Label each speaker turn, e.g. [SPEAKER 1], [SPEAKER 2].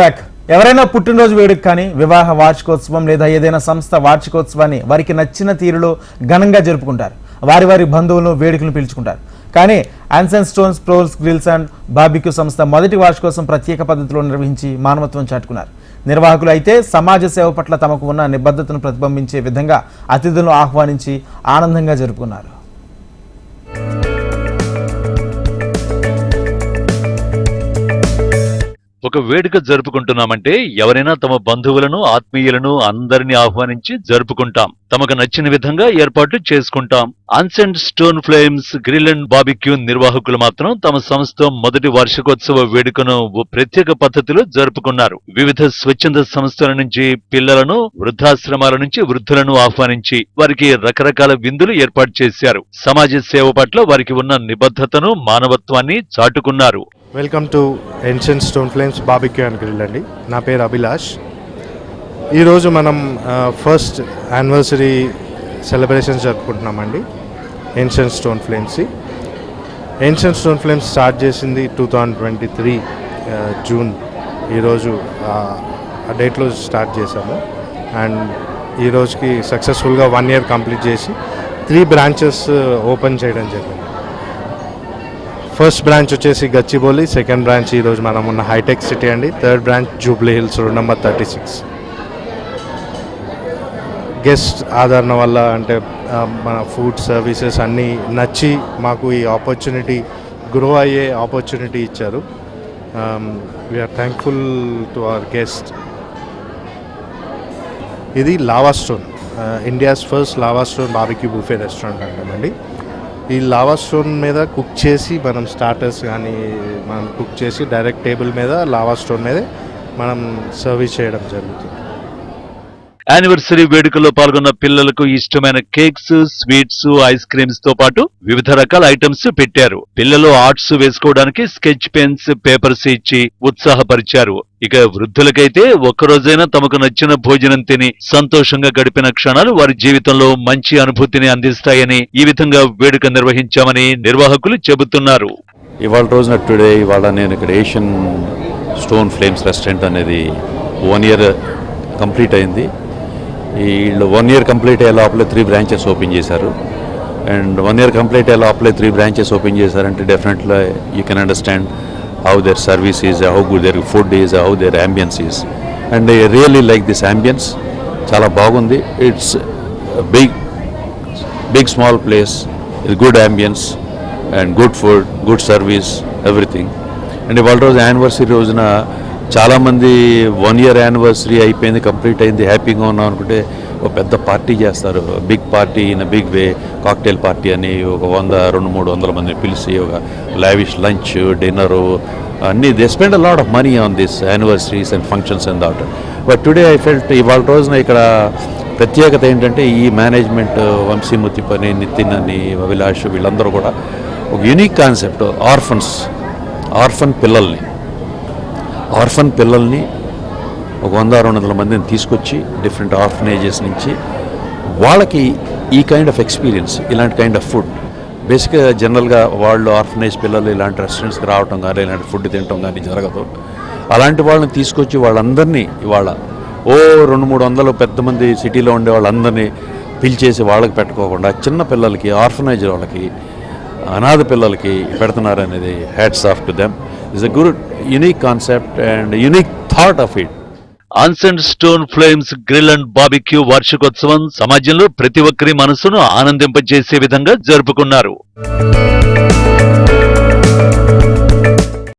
[SPEAKER 1] Back ఎవరైనా పుట్టినరోజు వేడుక కానీ వివాహ వార్షికోత్సవం లేదా ఏదైనా సంస్థ వార్షికోత్సవాన్ని వారికి నచ్చిన తీరులో ఘనంగా జరుపుకుంటారు. వారి వారి బంధువులను వేడుకలను పిలుచుకుంటారు. కానీ ఆన్సెన్ స్టోన్స్ ప్రోల్స్ గ్రిల్స్ అండ్ బార్బిక్యూ సంస్థ మొదటి వార్షికోత్సవం ప్రత్యేక పద్ధతిలో నిర్వహించి మానవత్వం చాటుకున్నారు. నిర్వాహకులు అయితే సమాజ సేవ పట్ల తమకు ఉన్న నిబద్ధతను ప్రతిబింబించే విధంగా అతిథులను ఆహ్వానించి ఆనందంగా జరుపుకున్నారు.
[SPEAKER 2] ఒక వేడుక జరుపుకుంటున్నామంటే ఎవరైనా తమ బంధువులను ఆత్మీయులను అందరినీ ఆహ్వానించి జరుపుకుంటాం. తమకు నచ్చిన విధంగా ఏర్పాట్లు చేసుకుంటాం. Ancient stone flames grill and barbecue నిర్వాహకులు మాత్రం తమ సంస్థ మొదటి వార్షికోత్సవ వేడుకను ఓ ప్రత్యేక పద్ధతిలో జరుపుకున్నారు. వివిధ స్వచ్ఛంద సంస్థల నుంచి పిల్లలను, వృద్ధాశ్రమాల నుంచి వృద్ధులను ఆహ్వానించి వారికి రకరకాల విందులు ఏర్పాటు చేశారు. సమాజ సేవ పట్ల వారికి ఉన్న నిబద్ధతను, మానవత్వాన్ని చాటుకున్నారు.
[SPEAKER 3] Welcome to ancient stone flames barbecue and grill అండి. నా పేరు అభిలాష్. ఈరోజు మనం ఫస్ట్ యానివర్సరీ సెలబ్రేషన్స్ జరుపుకుంటున్నామండి ancient stone flames. Ancient stone flames start చేసింది 2023 జూన్. ఈరోజు ఆ డేట్లో స్టార్ట్ చేశాము అండ్ ఈరోజుకి సక్సెస్ఫుల్గా 1 year కంప్లీట్ చేసి 3 branches ఓపెన్ చేయడం జరిగింది. ఫస్ట్ బ్రాంచ్ వచ్చేసి గచ్చిబౌలి, సెకండ్ బ్రాంచ్ ఈరోజు మనం ఉన్న హైటెక్ సిటీ అండి, third branch Jubilee hills road number 36. Guest ఆదరణ వల్ల అంటే మన ఫుడ్ సర్వీసెస్ అన్నీ నచ్చి మాకు ఈ ఆపర్చునిటీ గ్రో అయ్యే ఆపర్చునిటీ ఇచ్చారు. We are thankful to our guest. ఇది lava stone, India's first lava stone barbecue buffet restaurant అంటామండి. ఈ లావా స్టోన్ మీద కుక్ చేసి మనం స్టార్టర్స్ కానీ మనం కుక్ చేసి డైరెక్ట్ టేబుల్ మీద లావా స్టోన్ మీద మనం సర్వీస్ చేయడం జరుగుతుంది.
[SPEAKER 2] యానివర్సరీ వేడుకల్లో పాల్గొన్న పిల్లలకు ఇష్టమైన కేక్స్, స్వీట్స్, ఐస్ క్రీమ్స్ తో పాటు వివిధ రకాల ఐటమ్స్ పెట్టారు. పిల్లలు ఆర్ట్స్ వేసుకోవడానికి స్కెచ్ పెన్స్, పేపర్స్ ఇచ్చి ఉత్సాహపరిచారు. ఇక వృద్ధులకైతే ఒక్కరోజైనా తమకు నచ్చిన భోజనం తిని సంతోషంగా గడిపిన క్షణాలు వారి జీవితంలో మంచి అనుభూతిని అందిస్తాయని ఈ విధంగా వేడుక నిర్వహించామని నిర్వాహకులు చెబుతున్నారు.
[SPEAKER 4] ఇవాళ నేను ఇక్కడ ఏషియన్ స్టోన్ ఫ్లేమ్స్ రెస్టారెంట్ అనేది 1 year కంప్లీట్ అయింది. వీళ్ళు 1 year కంప్లీట్ అయ్యే లోపలే 3 branches ఓపెన్ చేశారు. అండ్ 1 year కంప్లీట్ అయ్యే లోపలే 3 branches ఓపెన్ చేశారంటే definitely you can understand how their service is, how good their food is, how their ambience is. And I really like this ambience. Chala bagundi. It's a big small place with good ambience and good food, good service, everything. And ivalta roju anniversary rojuna చాలా మంది 1 year anniversary అయిపోయింది, complete అయింది, హ్యాపీగా ఉన్నాం అనుకుంటే ఒక పెద్ద party చేస్తారు. Big party in big way, cocktail party అని ఒక 100-200-300 మందిని పిలిచి ఒక లావిష్ లంచ్, డిన్నరు అన్నీ they spend a lot of money on this anniversaries and functions and that. But today I felt ఇవాళ రోజున ఇక్కడ ప్రత్యేకత ఏంటంటే ఈ మేనేజ్మెంట్ వంశీమూర్తి పని, నితిన్ అని, అభిలాష్ వీళ్ళందరూ కూడా ఒక యూనిక్ కాన్సెప్ట్ ఆర్ఫన్ పిల్లల్ని ఒక 100-200 మందిని తీసుకొచ్చి డిఫరెంట్ ఆర్ఫనేజెస్ నుంచి వాళ్ళకి ఈ కైండ్ ఆఫ్ ఎక్స్పీరియన్స్, ఇలాంటి కైండ్ ఆఫ్ ఫుడ్ బేసిక్గా జనరల్గా వాళ్ళు ఆర్ఫనేజ్ పిల్లలు ఇలాంటి రెస్టారెంట్స్కి రావటం కానీ ఇలాంటి ఫుడ్ తినటం కానీ జరగదు. అలాంటి వాళ్ళని తీసుకొచ్చి వాళ్ళందరినీ ఇవాళ 200-300 పెద్ద మంది సిటీలో ఉండే వాళ్ళందరినీ పిలిచేసి వాళ్ళకి పెట్టుకోకుండా చిన్న పిల్లలకి, ఆర్ఫనేజ్ వాళ్ళకి, అనాథ పిల్లలకి పెడుతున్నారు అనేది hats off to them. It's a good, unique concept and unique thought of it.
[SPEAKER 2] Ancient stone flames grill and barbecue వార్షికోత్సవం సమాజంలో ప్రతి ఒక్కరి మనసును ఆనందింపజేసే విధంగా జరుపుకున్నారు.